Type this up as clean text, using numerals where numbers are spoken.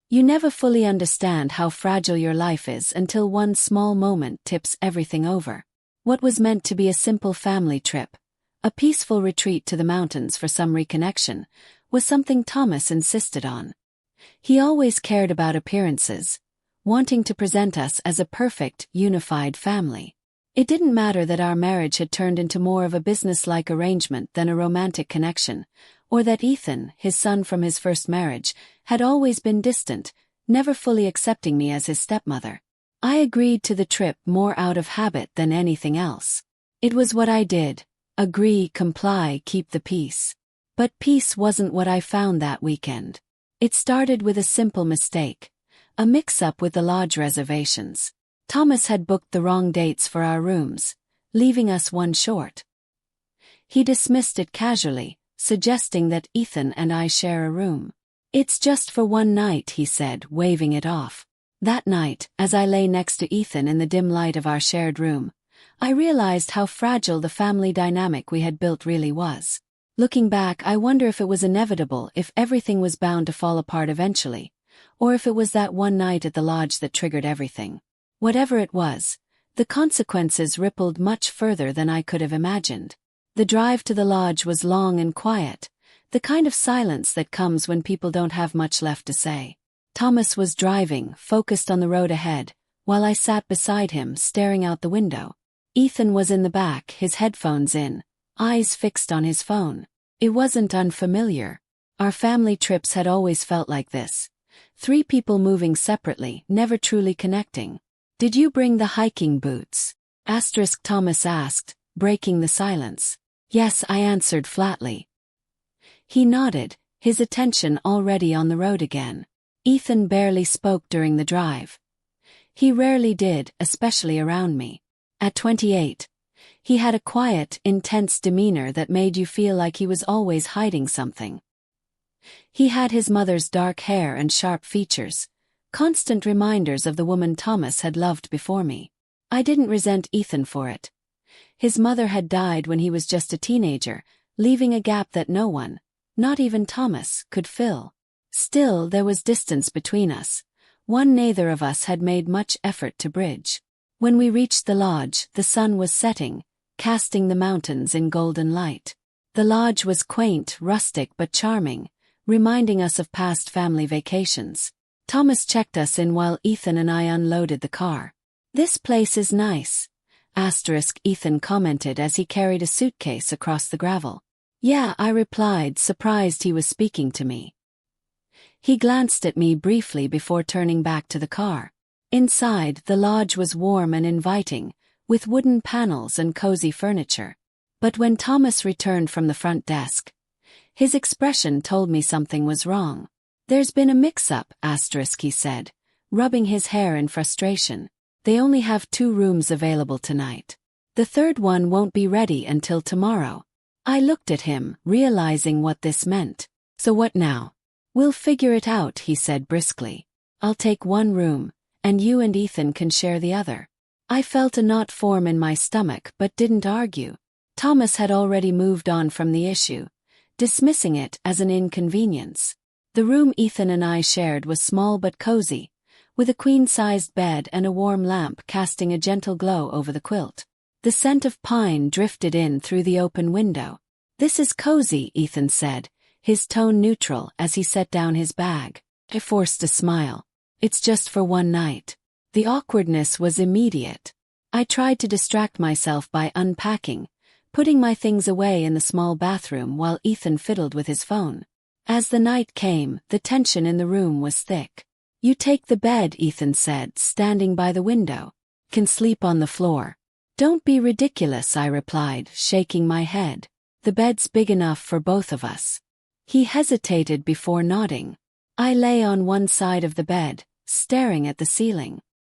You never fully understand how fragile your life is until one small moment tips everything over. What was meant to be a simple family trip, a peaceful retreat to the mountains for some reconnection, was something Thomas insisted on. He always cared about appearances, wanting to present us as a perfect, unified family. It didn't matter that our marriage had turned into more of a business-like arrangement than a romantic connection, or that Ethan, his son from his first marriage, had always been distant, never fully accepting me as his stepmother. I agreed to the trip more out of habit than anything else. It was what I did: agree, comply, keep the peace. But peace wasn't what I found that weekend. It started with a simple mistake, a mix-up with the lodge reservations. Thomas had booked the wrong dates for our rooms, leaving us one short. He dismissed it casually, suggesting that Ethan and I share a room. "It's just for one night," he said, waving it off. That night, as I lay next to Ethan in the dim light of our shared room, I realized how fragile the family dynamic we had built really was. Looking back, I wonder if it was inevitable, if everything was bound to fall apart eventually, or if it was that one night at the lodge that triggered everything. Whatever it was, the consequences rippled much further than I could have imagined. The drive to the lodge was long and quiet, the kind of silence that comes when people don't have much left to say. Thomas was driving, focused on the road ahead, while I sat beside him, staring out the window. Ethan was in the back, his headphones in, eyes fixed on his phone. It wasn't unfamiliar. Our family trips had always felt like this. 3 people moving separately, never truly connecting. "Did you bring the hiking boots?" Thomas asked, breaking the silence. "Yes," I answered flatly. He nodded, his attention already on the road again. Ethan barely spoke during the drive. He rarely did, especially around me. At 28, he had a quiet, intense demeanor that made you feel like he was always hiding something. He had his mother's dark hair and sharp features, constant reminders of the woman Thomas had loved before me. I didn't resent Ethan for it. His mother had died when he was just a teenager, leaving a gap that no one, not even Thomas, could fill. Still, there was distance between us, one neither of us had made much effort to bridge. When we reached the lodge, the sun was setting, casting the mountains in golden light. The lodge was quaint, rustic but charming, reminding us of past family vacations. Thomas checked us in while Ethan and I unloaded the car. "This place is nice," Ethan commented as he carried a suitcase across the gravel. "Yeah," I replied, surprised he was speaking to me. He glanced at me briefly before turning back to the car. Inside, the lodge was warm and inviting, with wooden panels and cozy furniture. But when Thomas returned from the front desk, his expression told me something was wrong. "There's been a mix-up," he said, rubbing his hair in frustration. "They only have 2 rooms available tonight. The third one won't be ready until tomorrow." I looked at him, realizing what this meant. "So what now?" "We'll figure it out," he said briskly. "I'll take 1 room, and you and Ethan can share the other." I felt a knot form in my stomach but didn't argue. Thomas had already moved on from the issue, dismissing it as an inconvenience. The room Ethan and I shared was small but cozy, with a queen-sized bed and a warm lamp casting a gentle glow over the quilt. The scent of pine drifted in through the open window. "This is cozy," Ethan said, his tone neutral as he set down his bag. I forced a smile. "It's just for one night." The awkwardness was immediate. I tried to distract myself by unpacking, putting my things away in the small bathroom while Ethan fiddled with his phone. As the night came, the tension in the room was thick. "You take the bed," Ethan said, standing by the window. "Can sleep on the floor." "Don't be ridiculous," I replied, shaking my head. "The bed's big enough for both of us." He hesitated before nodding. I lay on one side of the bed, staring at the ceiling.